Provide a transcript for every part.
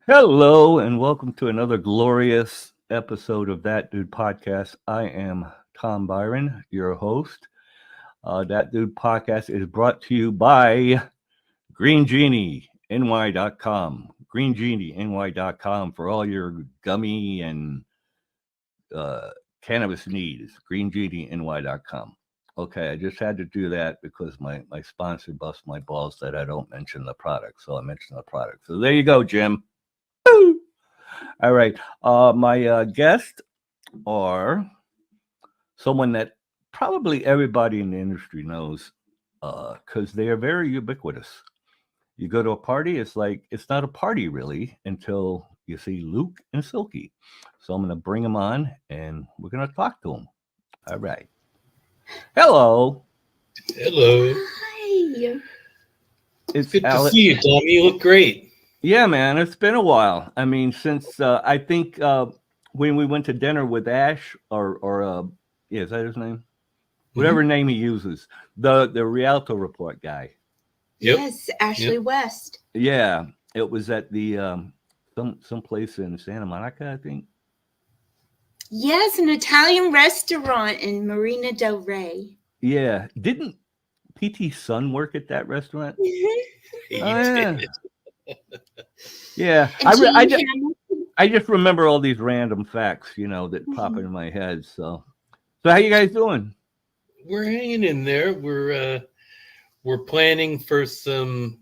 Hello, and welcome to another glorious episode of That Dude Podcast. I am Tom Byron, your host. That Dude Podcast is brought to you by GreenGenieNY.com. GreenGenieNY.com for all your gummy and uh, cannabis needs. GreenGenieNY.com. Okay, I just had to do that because my sponsor busts my balls that I don't mention the product. So I mentioned the product. So there you go, Jim. All right. My guests are someone that probably everybody in the industry knows because they are very ubiquitous. You go to a party, it's like it's not a party really until you see Luke and Silky. So I'm going to bring them on and we're going to talk to them. All right. Hello. Hello. Hi. It's Good to Alex. see you, Tom. You look great. Yeah, man. It's been a while. I mean, since I think when we went to dinner with Ash or yeah, is that his name? Whatever name he uses, the Rialto Report guy. Yep. Yes, Ashley Yep. West. Yeah, it was at the some place in Santa Monica, I think. Yes, an Italian restaurant in Marina del Rey. Yeah, didn't PT Sun work at that restaurant? He yeah. did. Yeah, And Jane I just remember all these random facts, that pop in my head. So how you guys doing? We're hanging in there. We're planning for some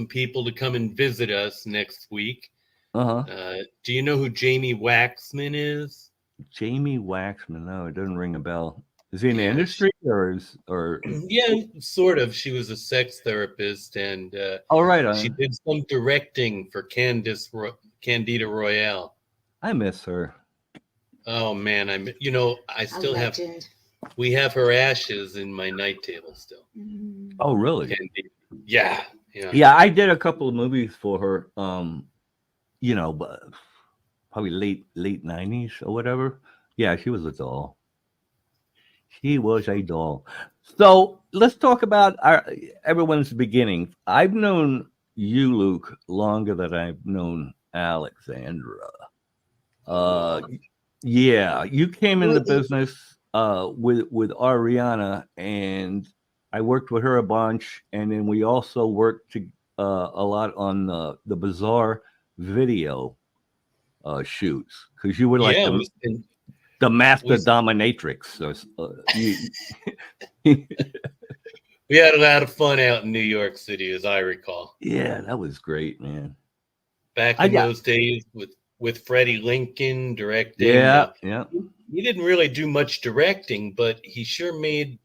people to come and visit us next week. Do you know who Jamie Waxman is? Jamie Waxman. No, it doesn't ring a bell. Is he in the Yeah, industry or? Yeah, sort of. She was a sex therapist, and Oh, right. she did some directing for Candida Royale. I miss her. Oh man, I still have. legend. We have her ashes in my night table still. Oh, really? Yeah. Yeah, I did a couple of movies for her. But probably late 90s or whatever. Yeah, she was a doll. She was a doll. So let's talk about everyone's beginning. I've known you, Luke, longer than I've known Alexandra. Yeah, you came in the business with Ariana, and I worked with her a bunch, and then we also worked a lot on the Bizarre video shoots because you were like the master dominatrix. We had a lot of fun out in New York City, as I recall. Yeah, that was great, man. Back in those days with Freddie Lincoln directing. Yeah. He didn't really do much directing, but he sure made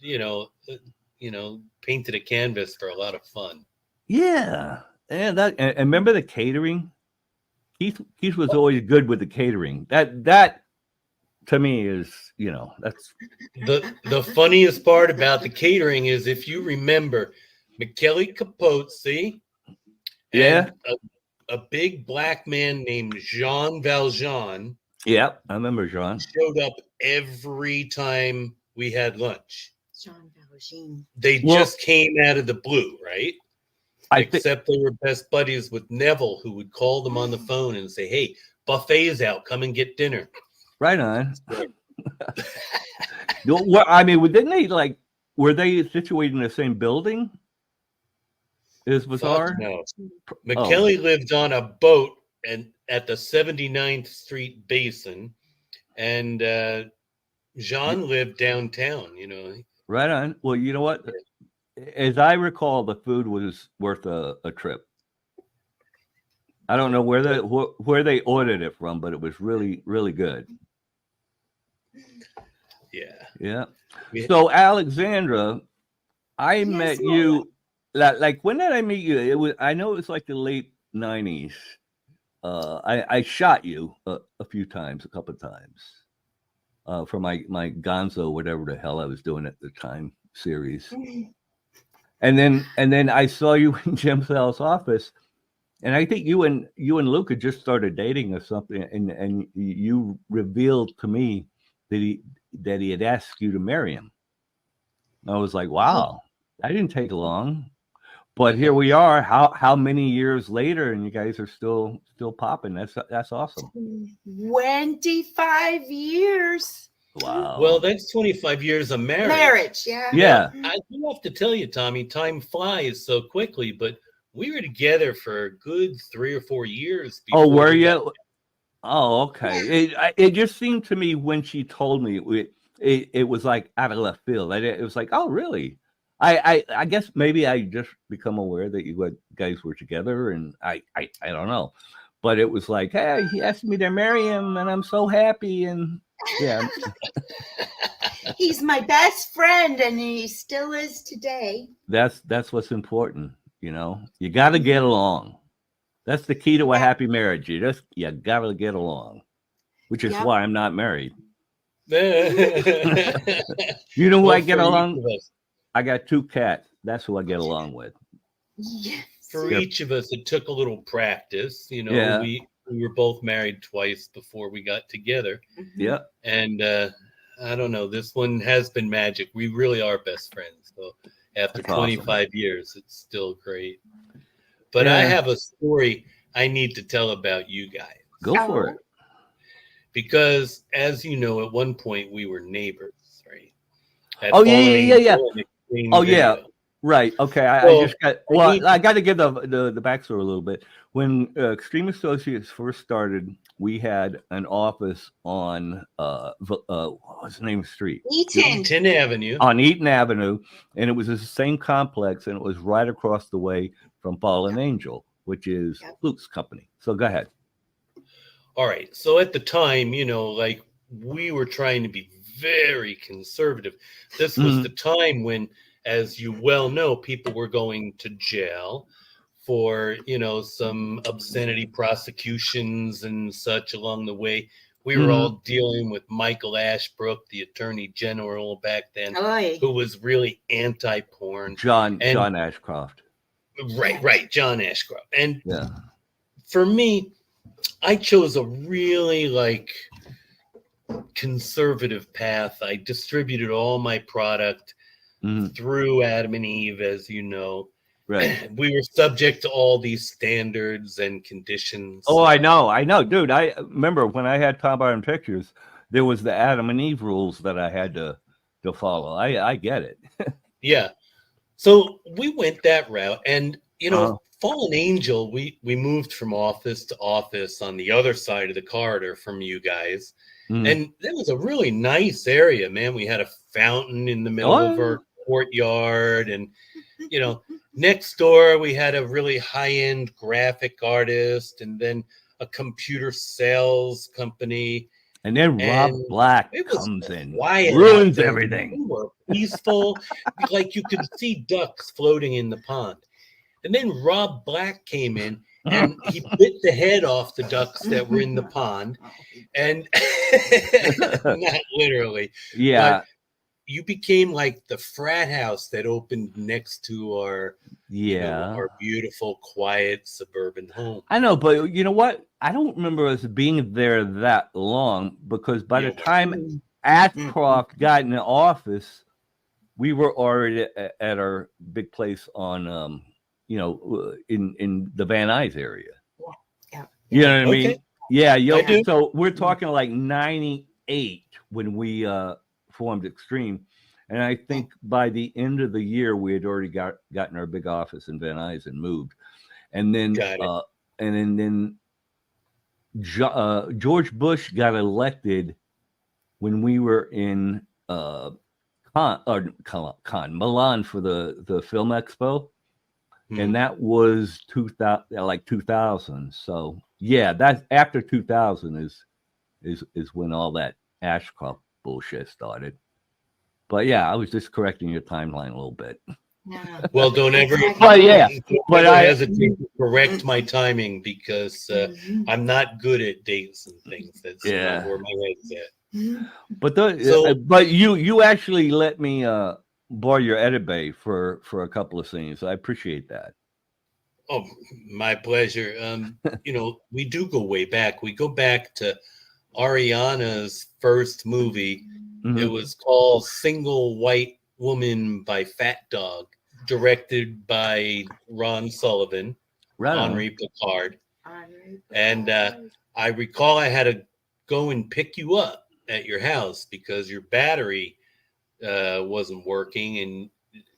painted a canvas for a lot of fun. Yeah, and remember the catering. Keith was always good with the catering. That to me is, that's the funniest part about the catering is if you remember McKelly Capote, yeah, a big black man named Jean Valjean. Yeah, I remember Jean. Showed up every time we had lunch. Jean Valjean. They just came out of the blue, right? Except they were best buddies with Neville, who would call them on the phone and say, "Hey, buffet's out. Come and get dinner." Right on. I mean, didn't they were they situated in the same building? Is Bizarre? No. McKelly lived on a boat and at the 79th Street Basin, and Jean lived downtown. Right on. Well, you know what? As I recall, the food was worth a trip. I don't know where they ordered it from, but it was really, really good. Yeah. So Alexandra, I met you. When did I meet you? I know it was like the late 90s. I shot you a few times, a couple of times, for my Gonzo, whatever the hell I was doing at the time series. And then I saw you in Jim Sal's office, and I think you and Luke had just started dating or something, and you revealed to me that he had asked you to marry him. I was like, wow, that didn't take long. But here we are. How many years later, and you guys are still popping? That's awesome. 25 years. Wow. Well, that's 25 years of marriage. Marriage, yeah. Yeah. I do have to tell you, Tommy, time flies so quickly, but we were together for a good 3 or 4 years. Oh, before were we you? got- Oh, okay. It just seemed to me when she told me it was like out of left field. It was like, oh, really? I guess maybe I just become aware that you guys were together, and I don't know, but it was like, hey, he asked me to marry him, and I'm so happy, and yeah. He's my best friend, and he still is today. That's what's important. You got to get along. That's the key to a happy marriage. You got to get along, which is why I'm not married. You know who I get along? I got 2 cats. That's who I get along with. Yes. For each of us, it took a little practice. Yeah. We were both married twice before we got together. Yeah. And I don't know. This one has been magic. We really are best friends. So after That's 25 awesome. years, it's still great. But I have a story I need to tell about you guys. Go for it. Because, as you know, at one point we were neighbors, right? Oh, yeah. Oh, yeah. Video. Right. Okay. I got to give the backstory a little bit. When Extreme Associates first started, we had an office on what's the name of the street? Eaton Avenue. On Eaton Avenue, and it was the same complex, and it was right across the way from Fallen Angel, which is LUC's company. So go ahead. All right. So at the time, we were trying to be very conservative. This was the time when, as you well know, people were going to jail for, some obscenity prosecutions and such along the way. We were all dealing with Michael Ashbrook, the attorney general back then, who was really anti-porn. John Ashcroft. Right. John Ashcroft. And for me, I chose a really conservative path. I distributed all my product through Adam and Eve, as you know. Right. We were subject to all these standards and conditions. Oh, I know, dude. I remember when I had Tom Barton Pictures, there was the Adam and Eve rules that I had to follow. I get it. Yeah. So we went that route, and Fallen Angel, we moved from office to office on the other side of the corridor from you guys. And that was a really nice area, man. We had a fountain in the middle of our courtyard, and next door we had a really high-end graphic artist, and then a computer sales company. And then Rob Black comes in, quiet, ruins everything. We were peaceful, like you could see ducks floating in the pond. And then Rob Black came in, and he bit the head off the ducks that were in the pond. And not literally. Yeah. But you became like the frat house that opened next to our beautiful, quiet suburban home. I know, but you know what? I don't remember us being there that long, because by the time Ashcroft got in the office, we were already at our big place on in the Van Nuys area. Yeah. You know what I mean? Yeah. So we're talking like 98 when we formed Extreme. And I think by the end of the year, we had already gotten our big office in Van Nuys and moved. And then George Bush got elected when we were in Milan for the Film Expo. And that was 2000. So yeah, that's after 2000 is when all that Ashcroft bullshit started. But yeah, I was just correcting your timeline a little bit. Yeah. Well, don't ever. But I hesitate to correct my timing, because I'm not good at dates and things. That's not where my head's at. But you actually let me borrow your edit bay for a couple of scenes. I appreciate that. Oh, my pleasure. We do go way back. We go back to Ariana's first movie. It was called Single White Woman by Fat Dog. directed by Ron Sullivan, Right on. Henri Picard. And I recall I had to go and pick you up at your house because your battery wasn't working and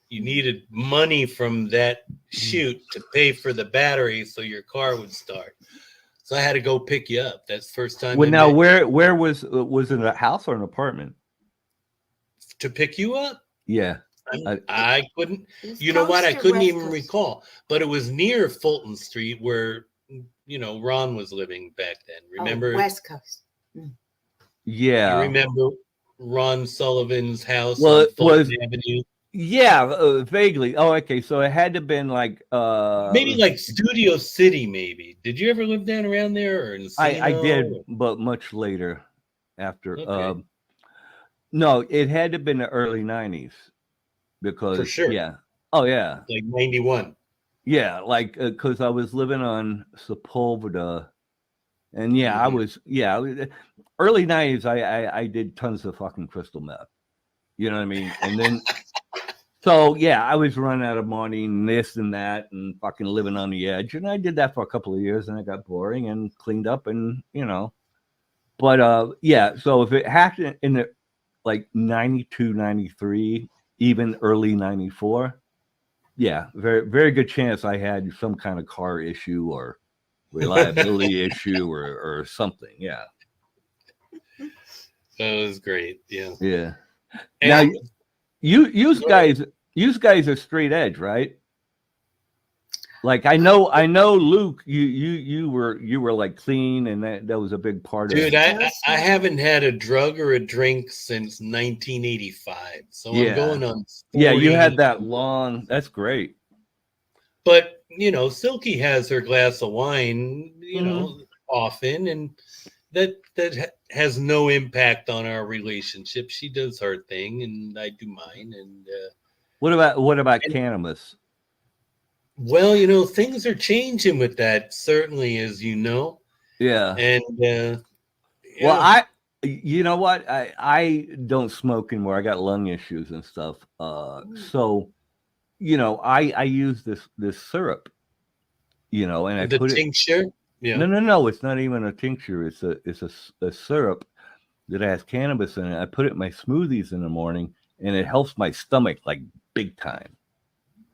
you needed money from that shoot to pay for the battery so your car would start. So I had to go pick you up. That's the first time. Well, now where was it a house or an apartment? To pick you up? Yeah. I couldn't. You know what? I couldn't even recall. But it was near Fulton Street where, Ron was living back then. Remember? West Coast. Yeah. You remember Ron Sullivan's house on Fulton Avenue? Yeah, vaguely. Oh, okay. So it had to have been like maybe like Studio City, maybe. Did you ever live down around there or in I did, but much later after. Okay. No, it had to have been the early 90s because for sure. Yeah. Oh yeah. Like 91. Yeah, like because I was living on Sepulveda, and yeah, I was early 90s. I did tons of fucking crystal meth. You know what I mean? And then so yeah, I was running out of money and this and that and fucking living on the edge. And I did that for a couple of years and it got boring and cleaned up and But yeah, so if it happened in the like 92, 93, even early 94, yeah, very, very good chance I had some kind of car issue or reliability issue or something. Yeah. That was great. Yeah. Yeah. And now you guys are straight edge, right? Like I know, Luke, you were like clean, and that was a big part of it. Dude, I haven't had a drug or a drink since 1985, so yeah. I'm going on 40. Yeah, you had that long. That's great. But Silky has her glass of wine, often, and that has no impact on our relationship. She does her thing, and I do mine. And what about cannabis? Well, things are changing with that, certainly, as you know. Yeah. And well, you know what? I don't smoke anymore. I got lung issues and stuff. So, I use this syrup, and I the put tincture. Yeah. No, it's not even a tincture. It's a syrup that has cannabis in it. I put it in my smoothies in the morning, and it helps my stomach like big time.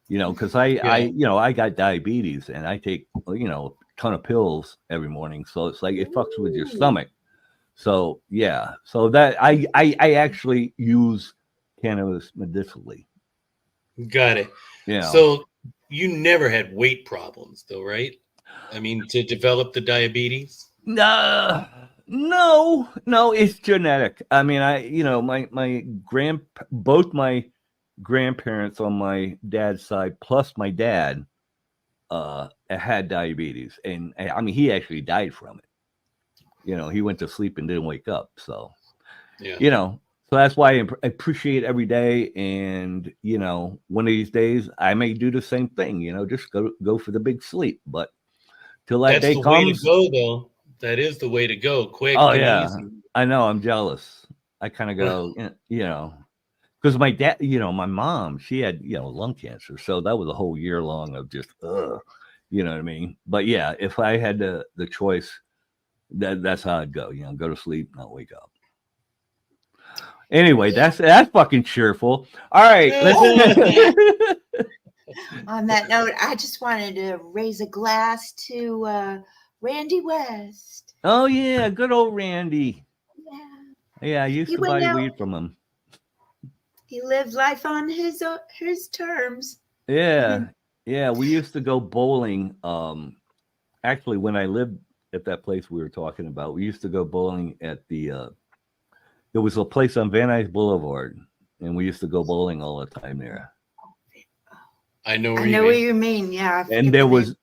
Because I got diabetes and I take a ton of pills every morning, so it's like it fucks with your stomach. So yeah, so that I actually use cannabis medicinally. Got it. Yeah. So you never had weight problems, though, right? I mean, to develop the diabetes? No, it's genetic. I mean, both my grandparents on my dad's side, plus my dad, had diabetes, and I mean, he actually died from it. He went to sleep and didn't wake up. So, so that's why I appreciate every day. And one of these days I may do the same thing. Just go for the big sleep, but. That's the way to go, though. That is the way to go. Quick. Oh yeah, easy. I know. I'm jealous. I kind of go, because my dad, my mom, she had lung cancer, so that was a whole year long of just, you know what I mean. But yeah, if I had the choice, that's how I'd go. Go to sleep, not wake up. Anyway, that's fucking cheerful. All right, let's. On that note, I just wanted to raise a glass to Randy West. Oh yeah, good old Randy. Yeah, I used to buy weed from him. He lived life on his terms. Yeah, yeah. We used to go bowling. Actually, when I lived at that place we were talking about, we used to go bowling at the. There was a place on Van Nuys Boulevard, and we used to go bowling all the time there. I know what you mean. Yeah. And there was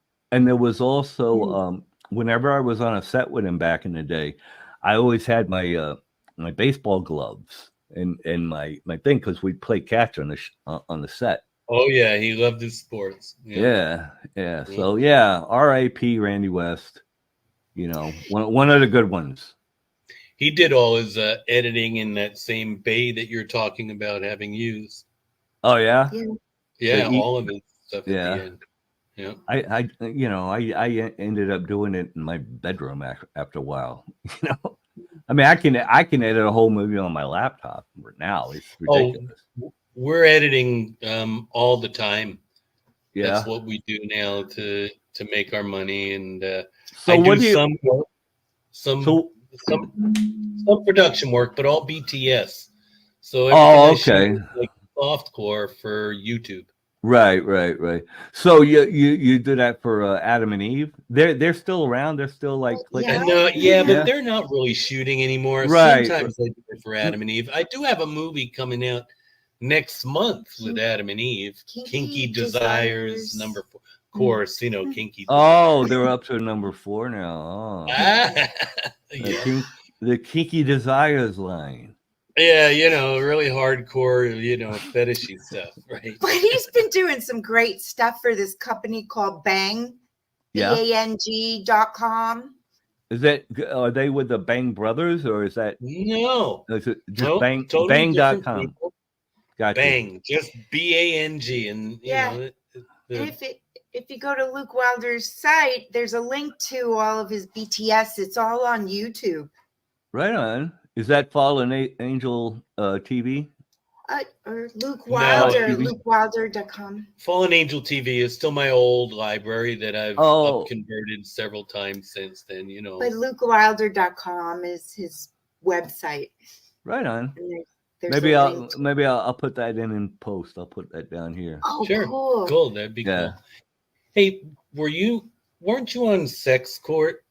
also whenever I was on a set with him back in the day, I always had my my baseball gloves and my thing because we'd play catch on the set. Oh yeah, he loved his sports. Yeah. So yeah, R.I.P. Randy West. One of the good ones. He did all his editing in that same bay that you're talking about having used. Oh yeah. Yeah, all of his stuff at Yeah. the end. Yeah. I ended up doing it in my bedroom after a while. I mean, I can edit a whole movie on my laptop now. It's ridiculous. We're editing all the time. Yeah. That's what we do now to make our money, and so I what do do some production work, but all BTS. So Oh, everything I okay. shoot is like softcore for YouTube. Right. So you do that for Adam and Eve? They're still around. They're still like clicking. Yeah. But they're not really shooting anymore. Right. Sometimes I do it for Adam and Eve. I do have a movie coming out next month with Adam and Eve. Kinky Desires number 4. Of course, Kinky. Oh, they're up to number 4 now. Oh. Yeah. The Kinky Desires line. Yeah, really hardcore, fetishy stuff, right? But he's been doing some great stuff for this company called Bang, BANG.com. Are they with the Bang Brothers, or is that no? Is it just Bang totally Bang.com? Gotcha. Bang, just BANG, and if you go to Luke Wylder's site, there's a link to all of his BTS. It's all on YouTube. Right on. Is that Fallen Angel TV? Or Luke Wylder, LukeWylder.com. Fallen Angel TV is still my old library that I've converted several times since then, But LukeWylder.com is his website. Right on. Maybe I'll put that in post. I'll put that down here. Oh, sure. Cool. That'd be cool. Hey, weren't you on Sex Court,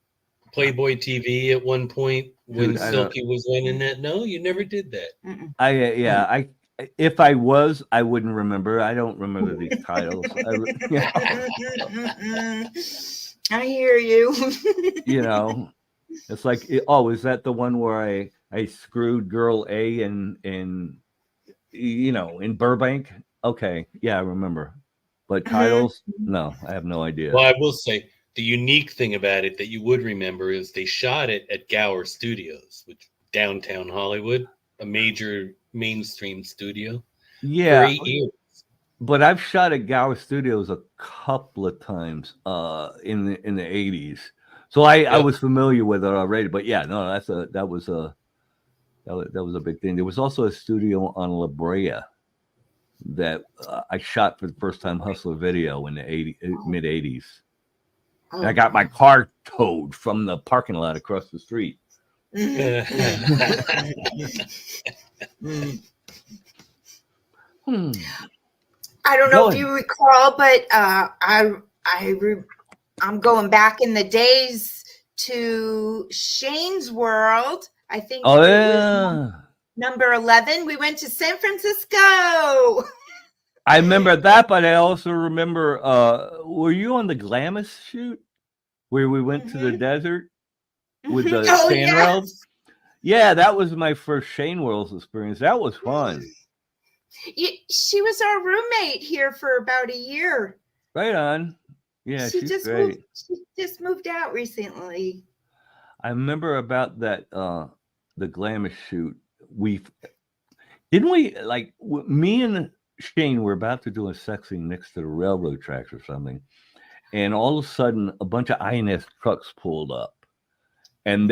Playboy TV at one point when Silky was winning that? No, you never did that. If I was, I wouldn't remember. I don't remember these titles. I hear you. It's like, is that the one where I screwed girl A in Burbank? Okay, yeah, I remember. But titles, no, I have no idea. Well, I will say the unique thing about it that you would remember is they shot it at Gower Studios, which downtown Hollywood, a major mainstream studio. Yeah, for 8 years. But I've shot at Gower Studios a couple of times in the 80s, so I was familiar with it already. But yeah, no, that was a big thing. There was also a studio on La Brea that I shot for the first time, Hustler Video, in the mid 80s. And I got my car towed from the parking lot across the street. I don't know if you recall, but I'm going back in the days to Shane's World. I think. Oh yeah. Number 11. We went to San Francisco. I remember that, but I also remember. Were you on the Glamis shoot where we went to the desert with the sand rails? Yeah, that was my first Shane Worlds experience. That was fun. She was our roommate here for about a year. Right on. Yeah, she's great. She just moved out recently. I remember about that the Glamis shoot. Me and Shane were about to do a sex scene next to the railroad tracks or something, and all of a sudden a bunch of INS trucks pulled up, and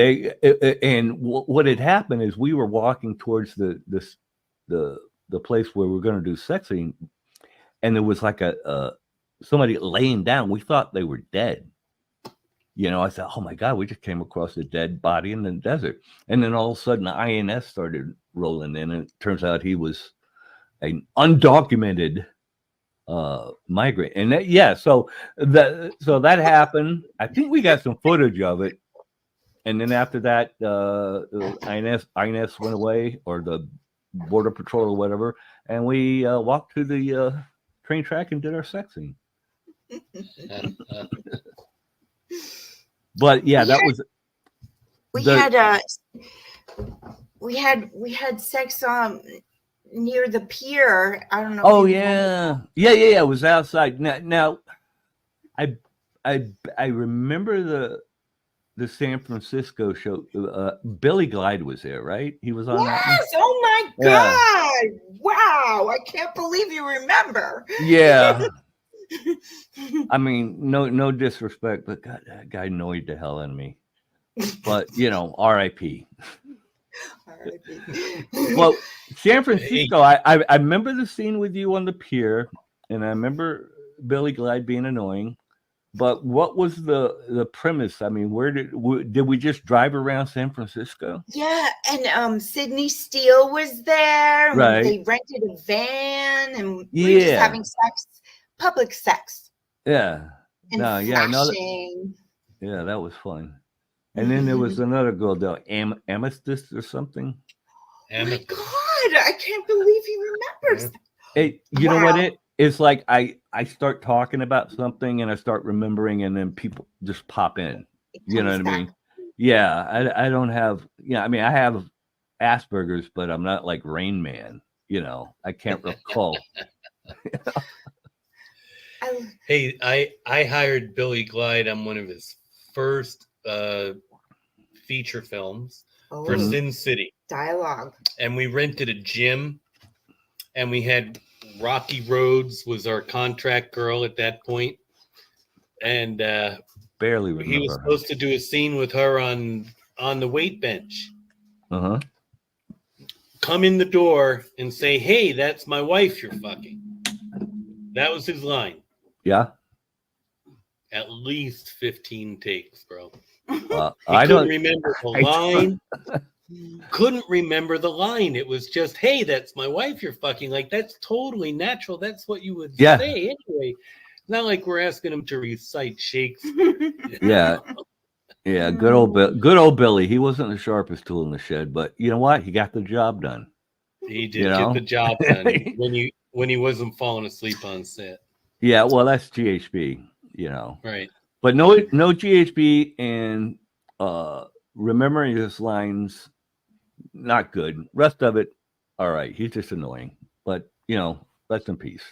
what had happened is we were walking towards the place where we were going to do sex scene, and there was like somebody laying down. We thought they were dead. I said, oh my God, we just came across a dead body in the desert. And then all of a sudden the INS started rolling in, and it turns out he was an undocumented migrant. And so that happened. I think we got some footage of it. And then after that, INS went away, or the Border Patrol or whatever, and we walked to the train track and did our sex scene. But yeah, that was. We had sex near the pier. I don't know. Oh yeah. It was outside. Now, I remember the San Francisco show. Billy Glide was there, right? He was on that one? Oh my God! Wow! I can't believe you remember. Yeah. I mean, no disrespect, but God, that guy annoyed the hell out of me. But R.I.P. Well, San Francisco, I remember the scene with you on the pier, and I remember Billy Glide being annoying. But what was the premise? I mean, did we just drive around San Francisco? Yeah, and Sydney Steele was there. And Right. they rented a van, and we were just having sex, public sex. Yeah. And flashing. That was fun. And then there was another girl, though, Amethyst or something. Oh my God, I can't believe he remembers. Hey, you know what it's like? I start talking about something and I start remembering, and then people just pop in. You know what I mean? Yeah, I don't have. I mean, I have Asperger's, but I'm not like Rain Man. I can't recall. Hey, I hired Billy Glide on one of his first feature films for Sin City. Dialogue. And we rented a gym, and we had Rocky Rhodes was our contract girl at that point. And barely remember. He was supposed to do a scene with her on the weight bench. Uh-huh. Come in the door and say, "Hey, that's my wife you're fucking." That was his line. Yeah. At least 15 takes, bro. I couldn't remember the line. Couldn't remember the line. It was just, "Hey, that's my wife you're fucking." Like, that's totally natural. That's what you would say anyway. It's not like we're asking him to recite Shakespeare. Yeah. Yeah, good old Billy. He wasn't the sharpest tool in the shed, but you know what? He got the job done. He did get the job done when he wasn't falling asleep on set. Yeah, well, that's GHB, Right. But no GHB, and remembering his lines, not good. Rest of it, all right. He's just annoying, but rest in peace.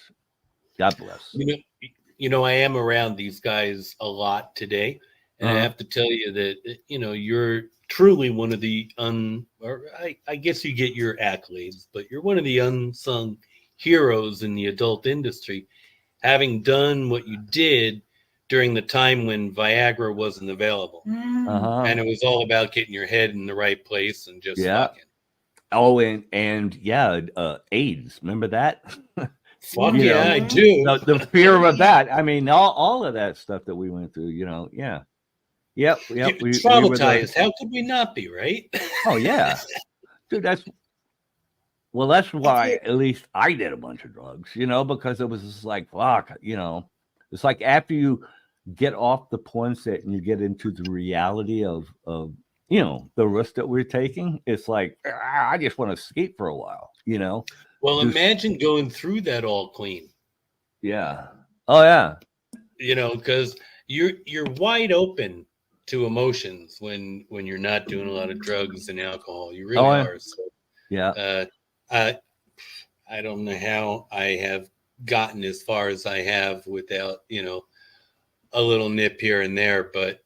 God bless. I am around these guys a lot today. And I have to tell you that, you're truly one of the I guess you get your accolades, but you're one of the unsung heroes in the adult industry, having done what you did during the time when Viagra wasn't available. And it was all about getting your head in the right place and just fucking. Oh, and AIDS. Remember that? Fuck yeah, I do. The fear of that. I mean, all of that stuff that we went through, yeah. Yep. Traumatized. How could we not be, right? Oh yeah, dude. That's why at least I did a bunch of drugs, because it was just like fuck, It's like after you get off the porn set and you get into the reality of the risk that we're taking. It's like I just want to escape for a while, Well, imagine going through that all clean. Yeah. Oh yeah. Because you're wide open to emotions when you're not doing a lot of drugs and alcohol. You really are. So, yeah. I don't know how I have gotten as far as I have without, a little nip here and there. But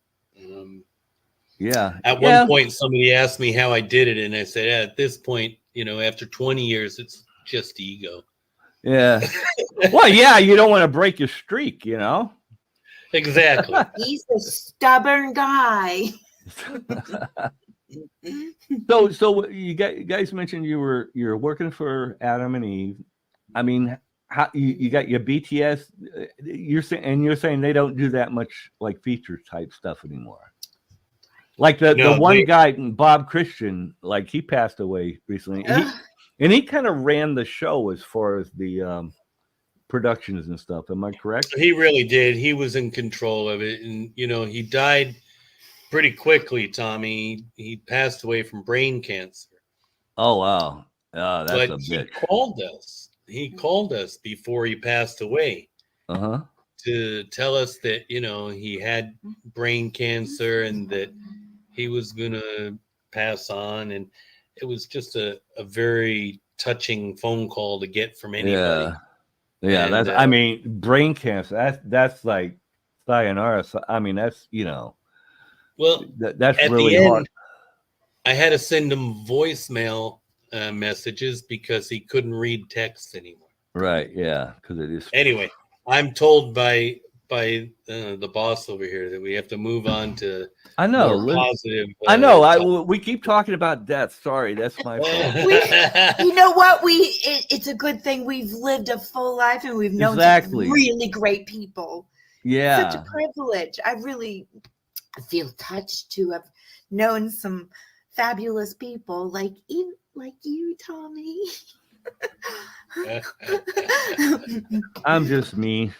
at one point, somebody asked me how I did it, and I said, at this point, after 20 years, it's just ego. Yeah. Well, yeah, you don't want to break your streak, Exactly. He's a stubborn guy. So you guys mentioned you're working for Adam and Eve. I mean, how you got your BTS? You're saying they don't do that much like feature type stuff anymore. Like the one guy, Bob Christian, like he passed away recently, and he kind of ran the show as far as the productions and stuff. Am I correct? He really did. He was in control of it, and he died pretty quickly. Tommy, he passed away from brain cancer. Oh wow, that's a bitch. He called us before he passed away. To tell us that he had brain cancer and that he was gonna pass on, and it was just a very touching phone call to get from anybody. Yeah, and that's I mean, brain cancer. That's like sayonara. I mean, that's well, that's at really the end, hard. I had to send him voicemail messages because he couldn't read text anymore. Right. Yeah. Because it is. Anyway, I'm told by the boss over here that we have to move on to I know. more positive. I know. We keep talking about death. Sorry, that's my fault. You know what? It's a good thing we've lived a full life and we've known some really great people. Yeah. Such a privilege. I really feel touched to have known some fabulous people like you, Tommy. I'm just me.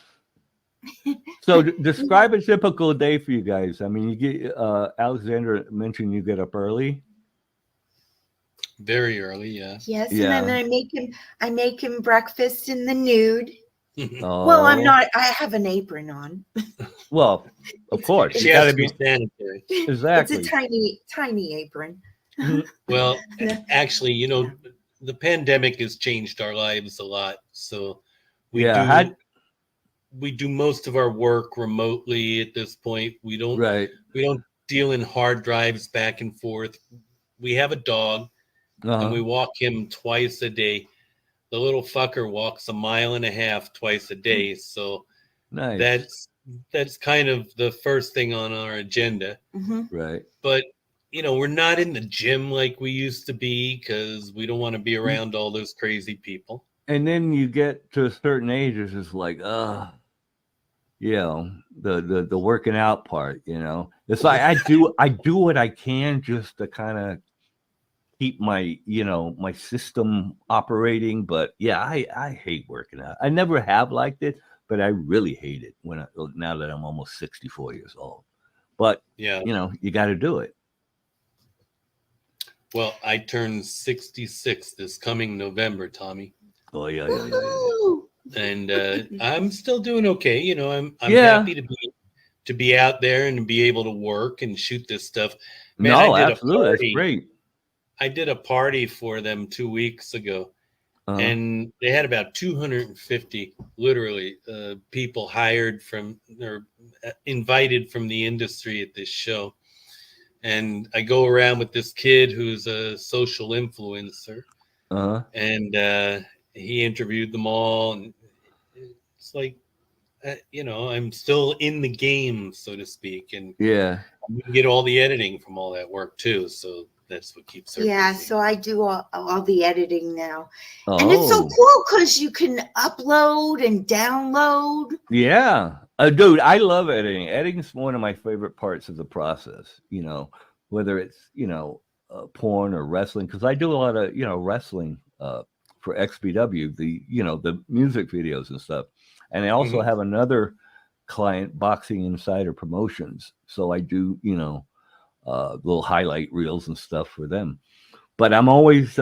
So describe a typical day for you guys. I mean, you get Alexandra mentioned you get up early. Very early, yeah. Yes, yeah. And then I make him breakfast in the nude. Oh. Well, I'm not. I have an apron on. Well, of course, she has to be sanitary. Exactly. It's a tiny apron. Well, actually, you know, the pandemic has changed our lives a lot. So we do most of our work remotely at this point. We don't deal in hard drives back and forth. We have a dog and we walk him twice a day. The little fucker walks 1.5 miles twice a day. So nice. that's kind of the first thing on our agenda. Right. But you know, we're not in the gym like we used to be because we don't want to be around all those crazy people. And then you get to a certain age, it's just like, you know, the working out part, you know. It's like I do what I can just to kind of keep my, you know, my system operating. But yeah, I hate working out. I never have liked it, but I really hate it now that I'm almost 64 years old. But yeah, you know, you got to do it. Well, I turn 66 this coming November, Tommy. Oh yeah. And I'm still doing okay. You know, I'm happy to be out there and be able to work and shoot this stuff. Man, absolutely, that's great. I did a party for them 2 weeks ago, and they had about 250 literally people hired from or invited from the industry at this show. And I go around with this kid who's a social influencer, and he interviewed them all. And it's like, you know, I'm still in the game, so to speak, and yeah, you get all the editing from all that work too. So that's what keeps her busy. So I do all the editing now, and it's so cool because you can upload and download. Yeah. Dude, I love editing. Editing is one of my favorite parts of the process, you know, whether it's, you know, porn or wrestling, because I do a lot of, you know, wrestling for XPW, the music videos and stuff. And I also have another client, Boxing Insider Promotions. So I do, you know, little highlight reels and stuff for them. But I'm always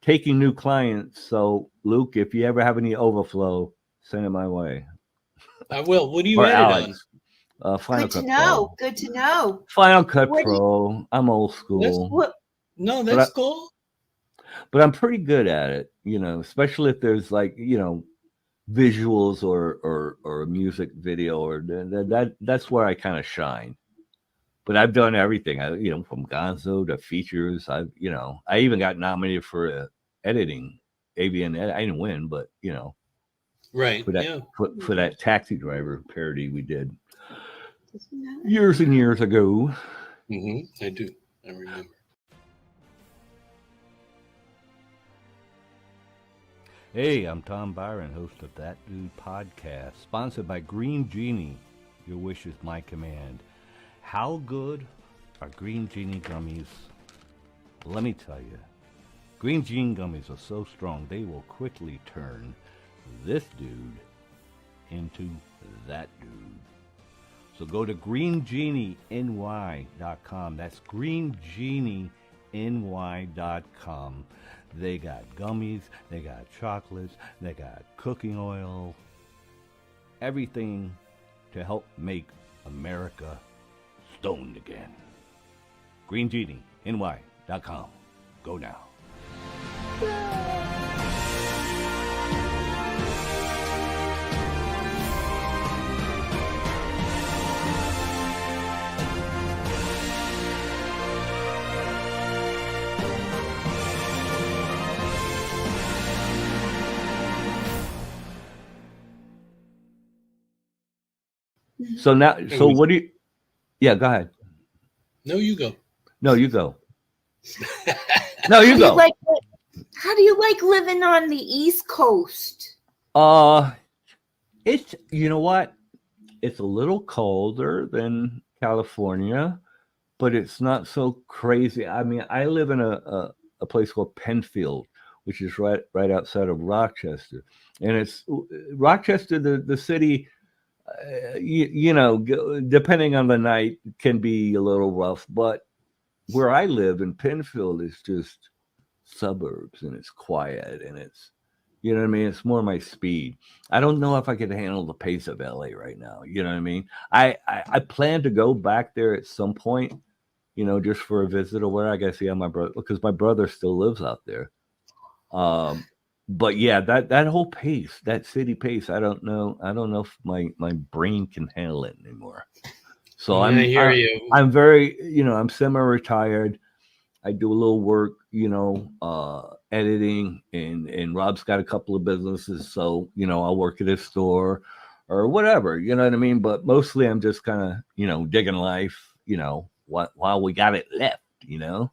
taking new clients. So, Luke, if you ever have any overflow, send it my way. I will. What do you edit Alex. on? Final Cut Pro. Good to know. Final Cut Pro. I'm old school. That's cool. But I'm pretty good at it, you know, especially if there's like, you know, visuals or a music video or that's where I kind of shine. But I've done everything. You know, from Gonzo to features. I even got nominated for editing, AVN. I didn't win, but you know. Right. For that Taxi Driver parody we did years and years ago. I do. I remember. Hey, I'm Tom Byron, host of That Dude Podcast, sponsored by Green Genie. Your wish is my command. How good are Green Genie gummies? Let me tell you. Green Genie gummies are so strong, they will quickly turn this dude into that dude. So go to greengenieny.com. That's greengenieny.com. They got gummies, they got chocolates, they got cooking oil, everything to help make America stoned again. greengenieny.com. Go now. So now, so what do you? Yeah, go ahead. No, you go. No, you go. No, you go. How do you like living on the East Coast? It's, you know what? It's a little colder than California, but it's not so crazy. I mean, I live in a place called Penfield, which is right outside of Rochester, and it's Rochester, the city. Depending on the night, can be a little rough, but where I live in Penfield is just suburbs, and it's quiet, and it's, you know what I mean? It's more my speed. I don't know if I could handle the pace of LA right now. You know what I mean? I plan to go back there at some point, just for a visit or where I gotta see how my brother, because my brother still lives out there. But yeah, that whole pace, that city pace, I don't know if my brain can handle it anymore. So I hear you. I'm very, I'm semi-retired. I do a little work, editing, and Rob's got a couple of businesses, so I'll work at his store or whatever, you know what I mean? But mostly I'm just kind of, digging life, while we got it left, Yeah,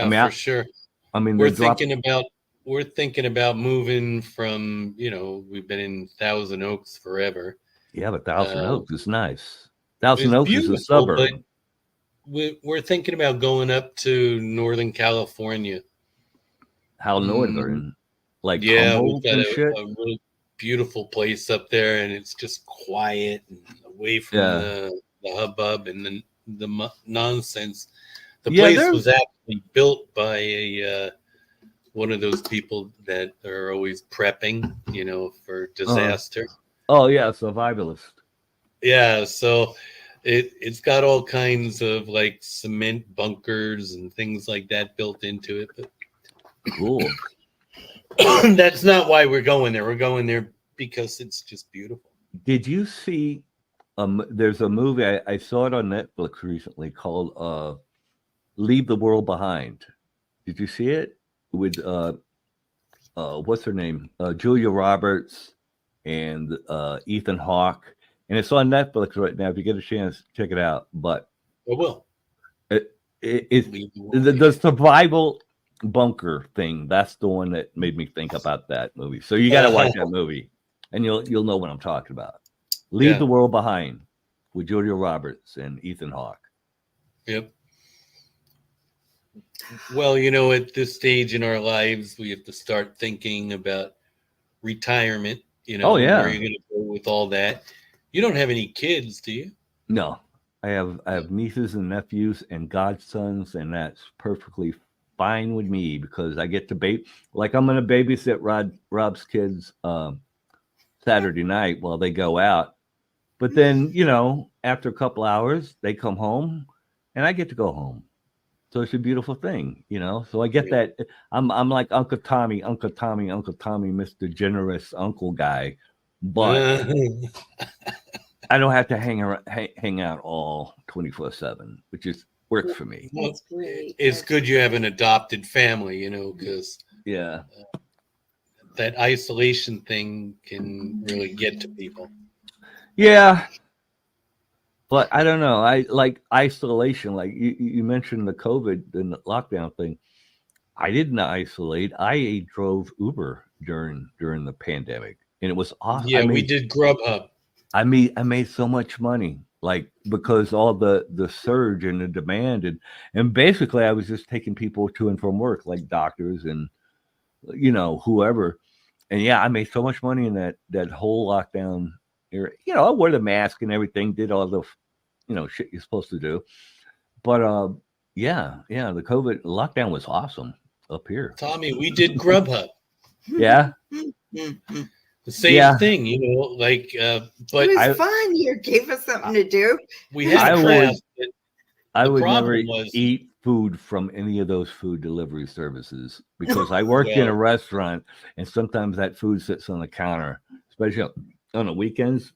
I mean, for sure. I mean, we're thinking about moving from, we've been in Thousand Oaks forever. Yeah, but Thousand Oaks is nice. Thousand Oaks is a suburb. But we're thinking about going up to Northern California. How northern? Like yeah, Humboldt we've got and shit? a really beautiful place up there, and it's just quiet and away from the hubbub and the nonsense. The place was actually built by one of those people that are always prepping, for disaster. Oh yeah, survivalist. Yeah, so it's got all kinds of like cement bunkers and things like that built into it. But cool. That's not why we're going there. We're going there because it's just beautiful. Did you see? There's a movie I saw it on Netflix recently called "Leave the World Behind." Did you see it with what's her name? Julia Roberts and Ethan Hawke. And it's on Netflix right now. If you get a chance, check it out. But I will. It's the survival bunker thing. That's the one that made me think about that movie. So you got to watch that movie, and you'll know what I'm talking about. Leave the World Behind with Julia Roberts and Ethan Hawke. Yep. Well, at this stage in our lives, we have to start thinking about retirement. Oh yeah. Where are you going to go with all that? You don't have any kids, do you? No, I have nieces and nephews and godsons, and that's perfectly fine with me because I get to I'm going to babysit Rob's kids Saturday night while they go out. But then, after a couple hours, they come home, and I get to go home. So it's a beautiful thing, So I get that. I'm like Uncle Tommy, Mr. Generous Uncle guy, but I don't have to hang out all 24/7, which works for me. That's great. It's good you have an adopted family, because that isolation thing can really get to people. Yeah. But I don't know. I like isolation. Like you mentioned the COVID and the lockdown thing. I didn't isolate. I drove Uber during the pandemic, and it was awesome. Yeah, we did Grubhub. I made so much money, like because all the surge and the demand, and basically I was just taking people to and from work, like doctors and whoever. And yeah, I made so much money in that whole lockdown era. I wore the mask and everything, did all the shit you're supposed to do. But the COVID lockdown was awesome up here. Tommy, we did Grubhub. Yeah. The same thing, but it was fun. You gave us something to do. We had craft. I would never eat food from any of those food delivery services because I worked in a restaurant, and sometimes that food sits on the counter, especially on the weekends.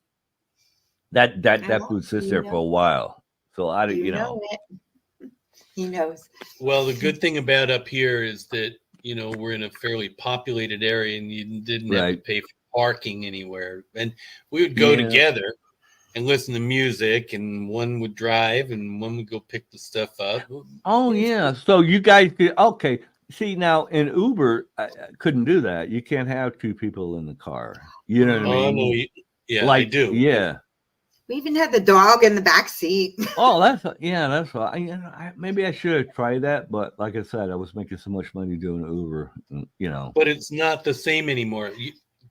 That food sits there for a while. So I didn't, know it. He knows. Well, the good thing about up here is that we're in a fairly populated area, and you didn't have to pay for parking anywhere. And we would go together, and listen to music, and one would drive and one would go pick the stuff up. Oh yeah. So you guys could okay. See now in Uber, I couldn't do that. You can't have two people in the car. You know what I Oh mean? no, yeah, Like, I do. Yeah. We even had the dog in the back seat. Oh, that's why. Maybe I should have tried that, but like I said, I was making so much money doing Uber. But it's not the same anymore.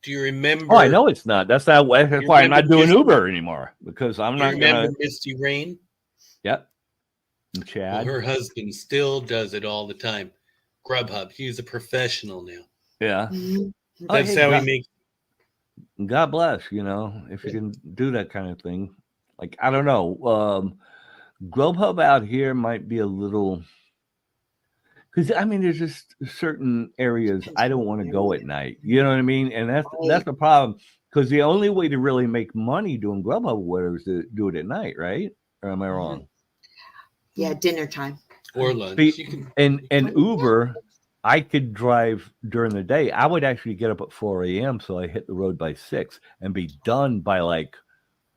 Do you remember? Oh, I know it's not. That's why I'm not doing Uber anymore because I'm not remember gonna. Misty Rain? Yep. And Chad. Well, her husband still does it all the time. Grubhub. He's a professional now. Yeah. That's how he makes. God bless, if you can do that kind of thing. Like, I don't know. Grubhub out here might be a little, because there's just certain areas I don't want to go at night. You know what I mean? And that's the problem. Because the only way to really make money doing Grubhub or whatever is to do it at night, right? Or am I wrong? Yeah, dinner time or lunch. And Uber, I could drive during the day. I would actually get up at 4 a.m. so I hit the road by 6 and be done by like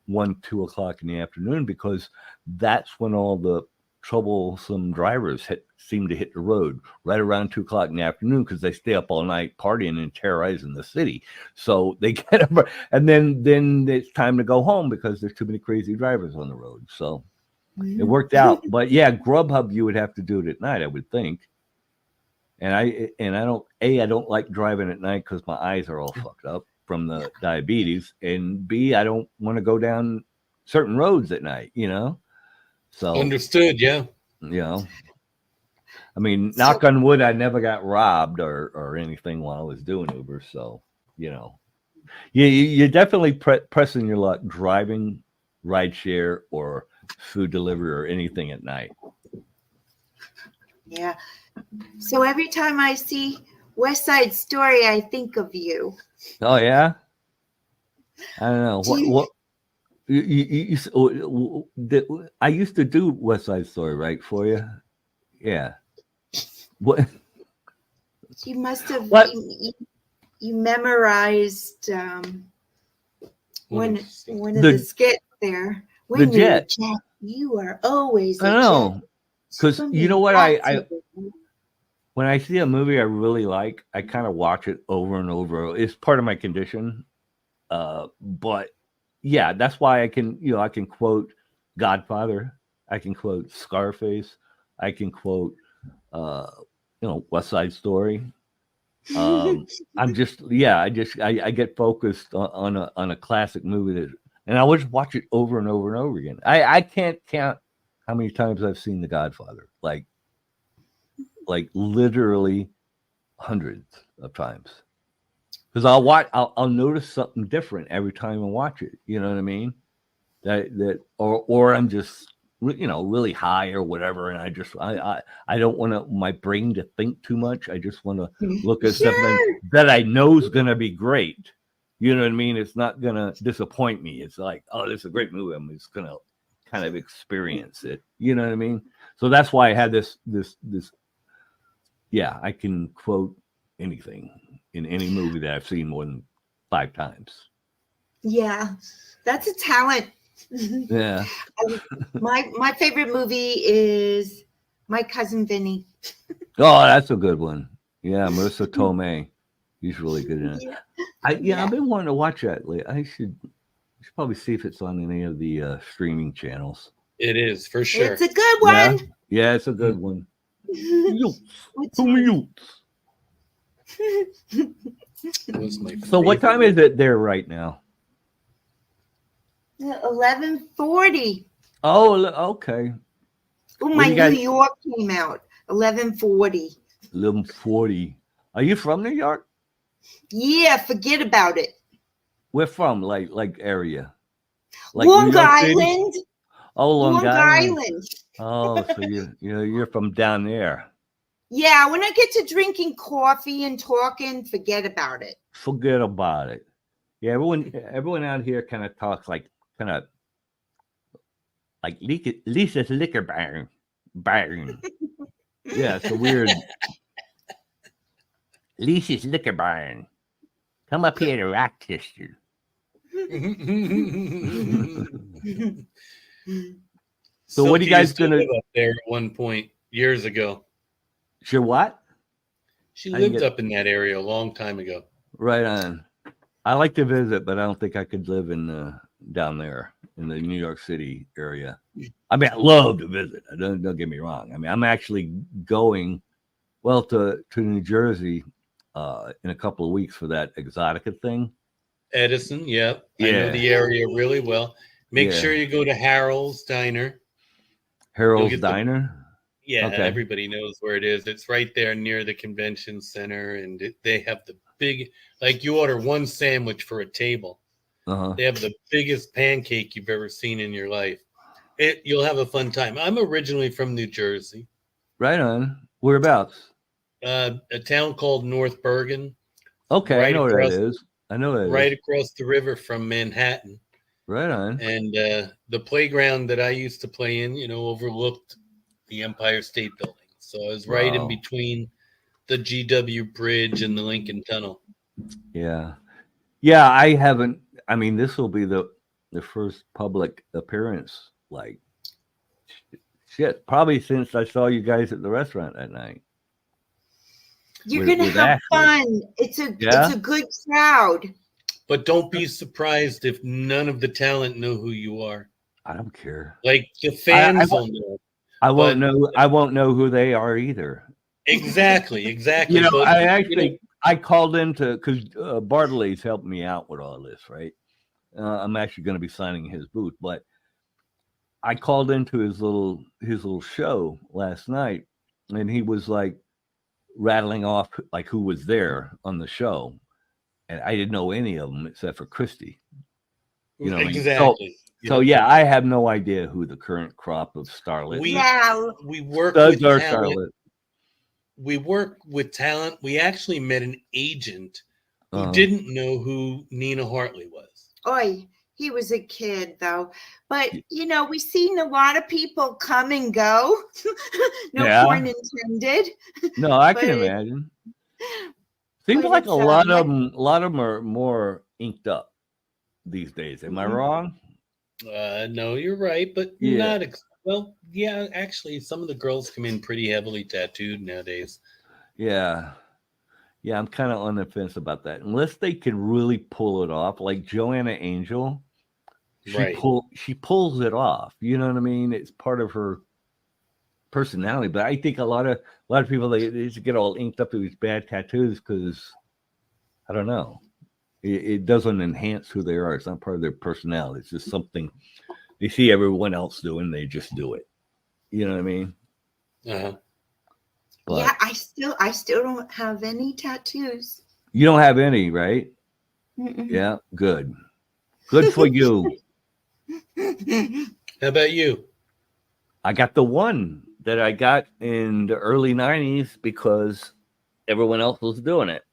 1, 2 o'clock in the afternoon, because that's when all the troublesome drivers seem to hit the road right around 2 o'clock in the afternoon, because they stay up all night partying and terrorizing the city. So they get up, and then it's time to go home because there's too many crazy drivers on the road. So it worked out. But yeah, Grubhub, you would have to do it at night, I would think. And I don't like driving at night because my eyes are all fucked up from the diabetes, and B, I don't want to go down certain roads at night, So understood, yeah. Knock on wood, I never got robbed or anything while I was doing Uber. So, you're definitely pressing your luck driving rideshare or food delivery or anything at night. Yeah. So every time I see West Side Story, I think of you. Oh yeah. I don't know what. I used to do West Side Story, right, for you. Yeah. What? You must have. What? You memorized one of the skits there. When the jet. You are always. I know. Because you know what, I when I see a movie I really like, I kind of watch it over and over. It's part of my condition. But yeah, that's why I can quote Godfather, I can quote Scarface, I can quote West Side Story. I get focused on a classic movie and I would just watch it over and over and over again. I can't count how many times I've seen The Godfather, like literally hundreds of times, because I'll notice something different every time I watch it. You know what I mean? Or I'm just really high or whatever, and I don't want my brain to think too much. I just want to look at something that I know is gonna be great. You know what I mean? It's not gonna disappoint me. It's like, oh, this is a great movie. I'm just gonna kind of experience it. You know what I mean? So that's why I had this. Yeah, I can quote anything in any movie that I've seen more than 5 times. Yeah, that's a talent. Yeah. My favorite movie is My Cousin Vinny. Oh, that's a good one. Yeah, Marissa Tomei. He's really good in it. I've been wanting to watch that lately. I should probably see if it's on any of the streaming channels. It is, for sure. It's a good one. Yeah, it's a good one. So what time is it there right now? 11:40. Oh, okay. Oh, my New York came out. 11:40. 11:40. Are you from New York? Yeah, forget about it. We're from like area. Like Long Island. Oh, Long Island. Oh, so you're from down there. Yeah, when I get to drinking coffee and talking, forget about it. Forget about it. Yeah, everyone out here kind of talks like Lisa's liquor barn. Yeah, it's a weird. Lisa's liquor barn. Come up here to Rochester. So what are you guys gonna live up there at one point years ago? Sure, what? She lived up in that area a long time ago. Right on. I like to visit, but I don't think I could live in down there in the New York City area. I mean, I love to visit. Don't get me wrong. I mean, I'm actually going to New Jersey in a couple of weeks for that Exotica thing. Edison, yep. Yeah. I know the area really well. Make sure you go to Harold's Diner. Harold's Diner? Okay. Everybody knows where it is. It's right there near the convention center, and they have the big, like you order one sandwich for a table. They have the biggest pancake you've ever seen in your life. You'll have a fun time. I'm originally from New Jersey. Right on. Whereabouts? A town called North Bergen. Okay, right, I know where that is. I know that right across the river from Manhattan. Right on. And the playground that I used to play in, overlooked the Empire State Building. So I was right in between the GW Bridge and the Lincoln Tunnel. Yeah. Yeah, I haven't. I mean, this will be the first public appearance, like, shit, probably since I saw you guys at the restaurant that night. You're gonna have fun. It's a good crowd. But don't be surprised if none of the talent know who you are. I don't care. Like the fans will know. I won't know. I won't know who they are either. Exactly. I called into because Bartley's helped me out with all this, right? I'm actually going to be signing his boot, but I called into his little show last night, and he was like rattling off like who was there on the show, and I didn't know any of them except for Christy. Exactly. So yeah, I have no idea who the current crop of starlets. We work with talent. We work with talent. We actually met an agent who didn't know who Nina Hartley was. Oy, he was a kid though. But we've seen a lot of people come and go. No pun intended. No, I can imagine. Seems like a lot of them are more inked up these days. Am I wrong? No, you're right, but not. Well, yeah, actually, some of the girls come in pretty heavily tattooed nowadays. Yeah, I'm kind of on the fence about that. Unless they can really pull it off, like Joanna Angel, she pulls it off. You know what I mean? It's part of her personality. But I think a lot of people they just get all inked up with these bad tattoos because I don't know. It doesn't enhance who they are. It's not part of their personality. It's just something they see everyone else doing. They just do it. You know what I mean? But, yeah, I still don't have any tattoos. You don't have any, right? Yeah, good for you. How about you? I got the one that I got in the early 90s because everyone else was doing it.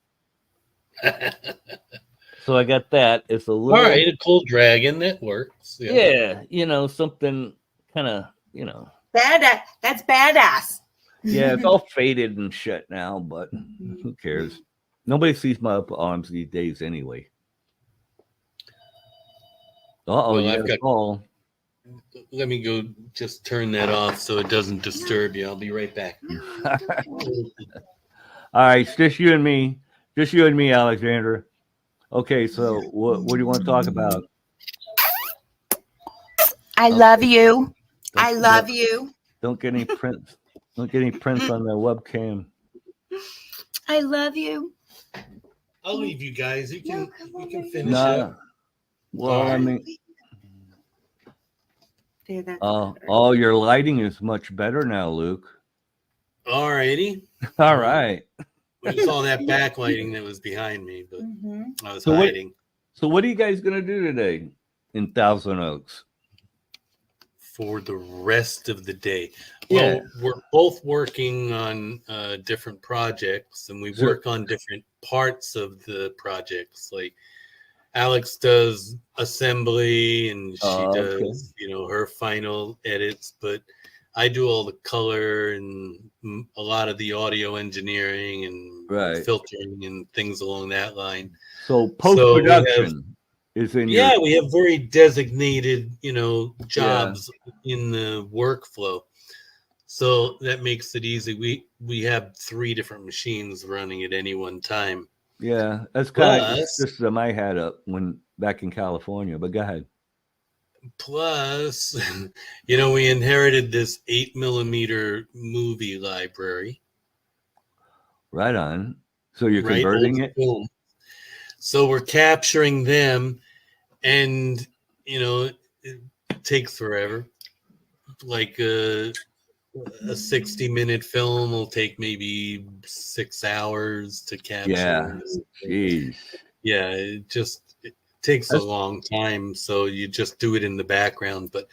So I got that. It's a little a cool dragon that works. Yeah, something kind of, Badass. That's badass. Yeah, it's all faded and shit now, but who cares? Nobody sees my upper arms these days anyway. Let me go just turn that off so it doesn't disturb you. I'll be right back. All right, it's just you and me. Just you and me, Alexandra. Okay, so what do you want to talk about? I love you. I love you. Don't get any prints. Don't get any prints on the webcam. I love you. I'll leave you guys. You can finish up. Well, I mean, your lighting is much better now, Luke. All righty. All right. It's all that backlighting that was behind me, but I was hiding. So what are you guys going to do today in Thousand Oaks? For the rest of the day. Well, we're both working on different projects, and we work on different parts of the projects. Like Alex does assembly, and she does, her final edits, but I do all the color and a lot of the audio engineering and filtering and things along that line. So post-production is in Yeah, your. we have very designated, jobs in the workflow. So that makes it easy. We have 3 different machines running at any one time. Yeah, that's kind of the Plus, system I had up when back in California. But go ahead. plus, we inherited this 8mm movie library. Right on. So you're Right, old converting it? film. So we're capturing them, and it takes forever. Like a 60-minute film will take maybe 6 hours to capture. Yeah. Jeez. Yeah, it takes a That's, long time. So you just do it in the background, but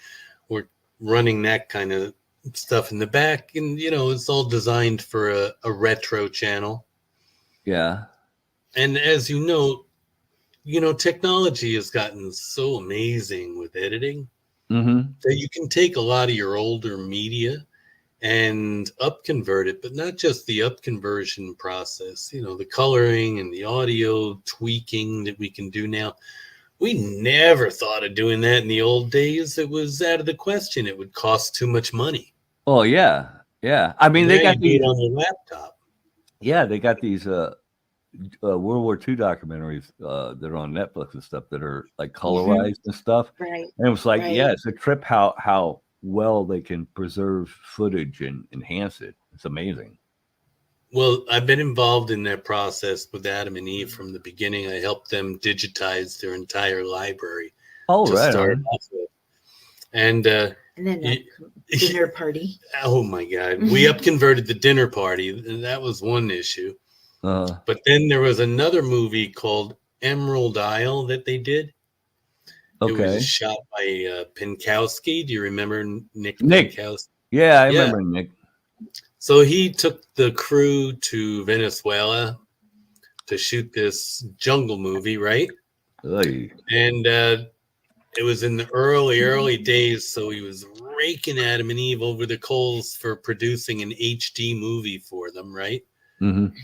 we're running that kind of stuff in the back, and it's all designed for a retro channel. yeah. And as technology has gotten so amazing with editing Mm-hmm. that you can take a lot of your older media and upconvert it, but not just the upconversion process, the coloring and the audio tweaking that we can do now. We never thought of doing that in the old days. It was out of the question. It would cost too much money. Oh yeah. Yeah. I mean, And they now got you do it these. on your laptop. Yeah, they got these World War II documentaries that are on Netflix and stuff that are like colorized and stuff. Right. And it was like, Right. yeah, it's a trip how well they can preserve footage and enhance it. It's amazing. Well, I've been involved in that process with Adam and Eve from the beginning. I helped them digitize their entire library Oh, to right start on. off with. And then that dinner party. Oh my God. We upconverted the dinner party. That was one issue. But then there was another movie called Emerald Isle that they did. Okay. It was shot by Pinkowski. Do you remember Nick Pinkowski? Yeah, I remember Nick. So he took the crew to Venezuela to shoot this jungle movie, right? Oy. And it was in the early days, so he was raking Adam and Eve over the coals for producing an HD movie for them, right? Mm-hmm.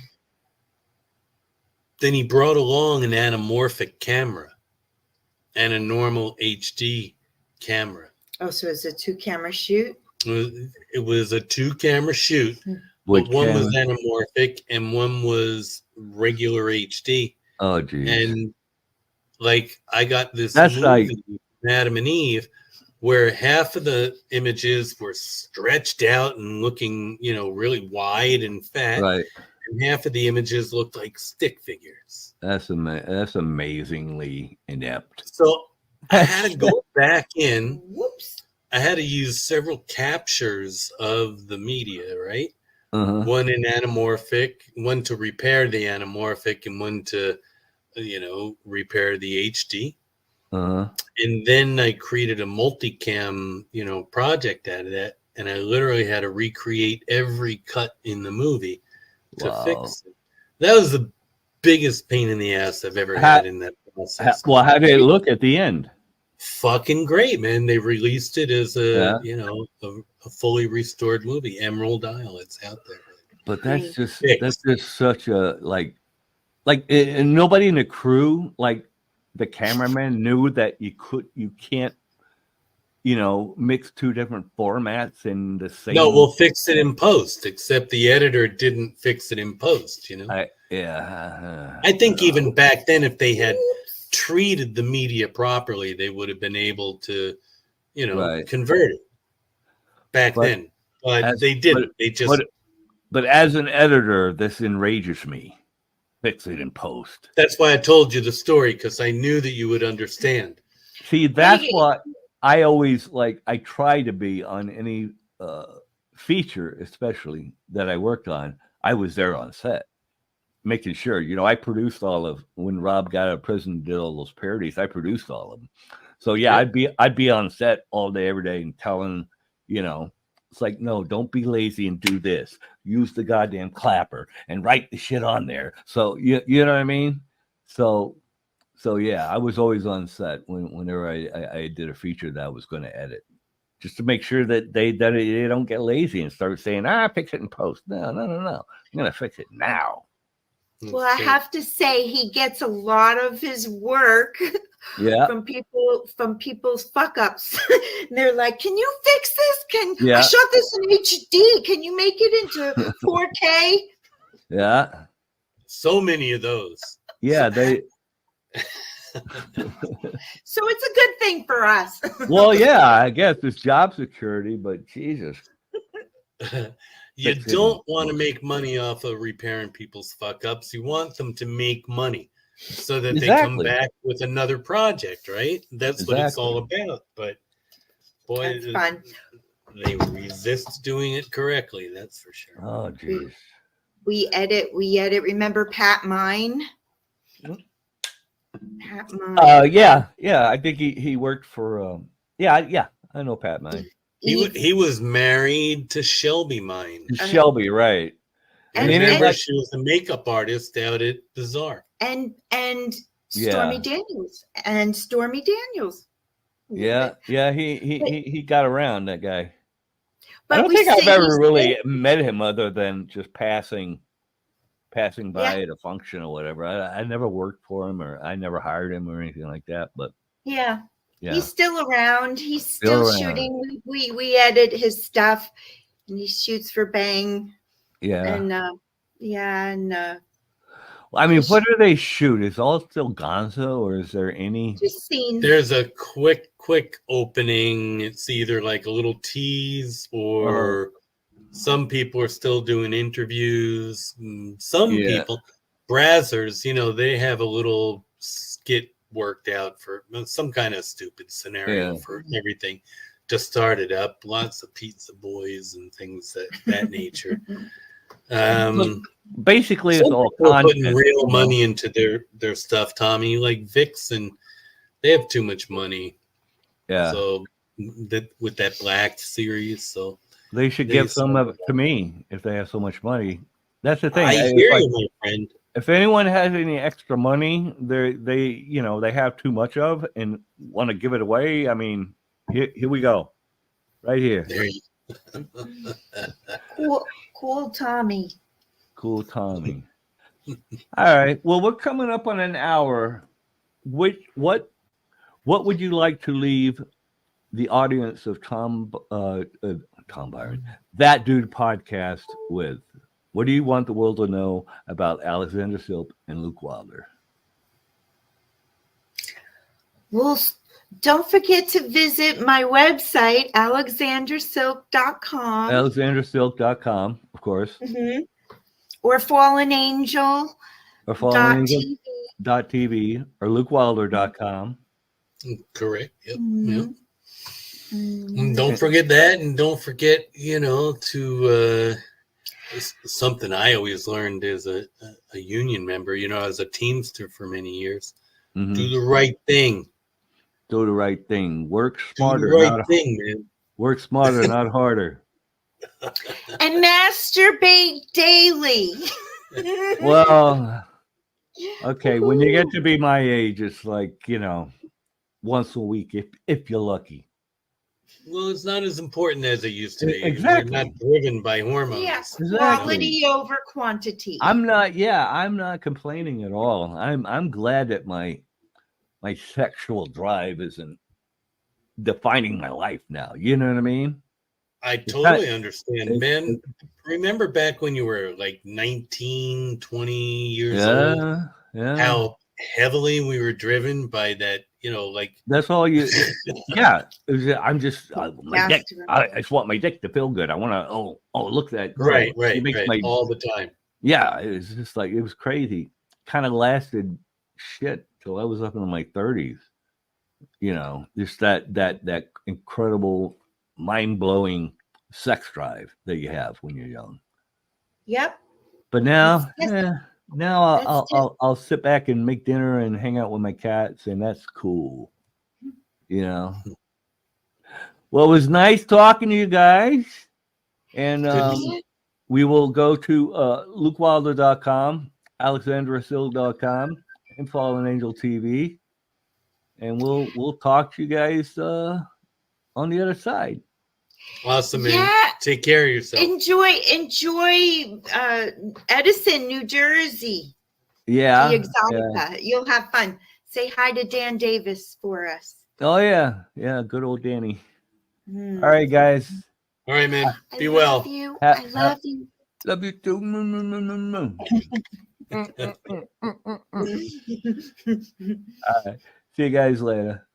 Then he brought along an anamorphic camera and a normal HD camera. Oh, so it's a 2-camera shoot? It was a 2-camera shoot. But one was anamorphic and one was regular HD. Oh, geez. And I got this That's movie, Adam and Eve, where half of the images were stretched out and looking, really wide and fat. Right. And half of the images looked like stick figures. That's amazingly inept. So I had to go back in. Whoops. I had to use several captures of the media, right? Uh-huh. One in anamorphic, one to repair the anamorphic, and one to, repair the HD. Uh-huh. And then I created a multicam, project out of that. And I literally had to recreate every cut in the movie to fix it. That was the biggest pain in the ass I've ever had in that process. How did it look at the end? Fucking great, man. They released it as a fully restored movie, Emerald Isle. It's out there. But that's just such a and nobody in the crew, like the cameraman, knew that you can't mix 2 different formats in the same. No, we'll fix it in post, except the editor didn't fix it in post, I think even back then, if they had treated the media properly, they would have been able to, convert it back then. But they didn't. But as an editor, this enrages me. Fix it in post. That's why I told you the story, because I knew that you would understand. See, that's what I always I try to be on any feature, especially that I worked on. I was there on set, making sure, I produced all of, when Rob got out of prison, did all those parodies, I produced all of them. So yeah. I'd be on set all day, every day, and telling, it's like, no, don't be lazy and do this. Use the goddamn clapper and write the shit on there. So you know what I mean? So yeah, I was always on set whenever I did a feature that I was going to edit, just to make sure that they don't get lazy and start saying, fix it in post. No. I'm going to fix it now. Well, I have to say he gets a lot of his work from people's fuck ups. And they're like, "Can you fix this? I shot this in HD? Can you make it into 4K?" Yeah. So many of those. Yeah, they. So it's a good thing for us. Well, yeah, I guess it's job security, but Jesus. You don't want to make money off of repairing people's fuck ups. You want them to make money so that they come back with another project, right? That's what it's all about. But boy, that's fun. They resist doing it correctly. That's for sure. Oh, jeez. We edit. Remember Pat Mine? Pat Mine. Yeah. I think he worked for. I know Pat Mine. He was married to Shelby Mine. Shelby, right? And remember, she was a makeup artist out at Bazaar. And Stormy Daniels. And Stormy Daniels. Yeah. He got around, that guy. But I don't think I've ever really met him other than just passing by at a function or whatever. I never worked for him, or I never hired him or anything like that. But yeah. He's still around. He's still shooting. We edit his stuff, and he shoots for Bang. Yeah. And I mean, what do they shoot? Is all still Gonzo, or is there any? Just scenes. There's a quick opening. It's either like a little tease, or some people are still doing interviews. Some people, Brazzers, they have a little skit worked out for some kind of stupid scenario for everything to start it up. Lots of pizza boys and things that nature. Basically, it's all putting real money into their stuff, Tommy. Like Vixen, they have too much money. Yeah. So with that Black series, so they should give some of it to me if they have so much money. That's the thing. I hear you, my friend. If anyone has any extra money, they have too much of and want to give it away. I mean, here we go, right here. There you Cool Tommy. Cool Tommy. All right. Well, we're coming up on an hour. What would you like to leave the audience of Tom Byron, That Dude podcast with? What do you want the world to know about Alexandra Silk and Luke Wylder? Well, don't forget to visit my website, alexandrasilk.com. Alexandrasilk.com, of course. Mm-hmm. Or Fallen Angel. Or fallenangel.tv or LukeWylder.com. Correct. Yep. Mm-hmm. Yep. Mm-hmm. Don't forget that, and don't forget, to something I always learned as a union member, as a Teamster for many years. Mm-hmm. Do the right thing. Do the right thing. Work smarter. Do the right thing, man. Work smarter, not harder. And masturbate daily. Well, okay. When you get to be my age, it's like, once a week, if you're lucky. Well, it's not as important as it used to be. Exactly. You're not driven by hormones. Yes, quality over quantity. I'm not complaining at all. I'm glad that my sexual drive isn't defining my life now. You know what I mean? I totally understand, man. Remember back when you were like 19, 20 years old? Yeah. How heavily we were driven by that, that's all you. Yeah. I'm just, my dick. I just want my dick to feel good. I want to, look at that. Right. All the time. Yeah. It was just like, it was crazy. Kind of lasted shit till I was up in my 30s. Just that incredible, mind-blowing sex drive that you have when you're young. Yep. But now I'll sit back and make dinner and hang out with my cats, and that's cool. Well, it was nice talking to you guys, and we will go to LukeWylder.com, AlexandraSilk.com, and Fallen Angel TV, and we'll talk to you guys on the other side. Awesome, man. Yeah. Take care of yourself. Enjoy Edison, New Jersey. Yeah. The Exotica. Yeah. You'll have fun. Say hi to Dan Davis for us. Oh, yeah. Yeah, good old Danny. All right, guys. All right, man. Be well. Love you. I love you. Love you too. All right. See you guys later.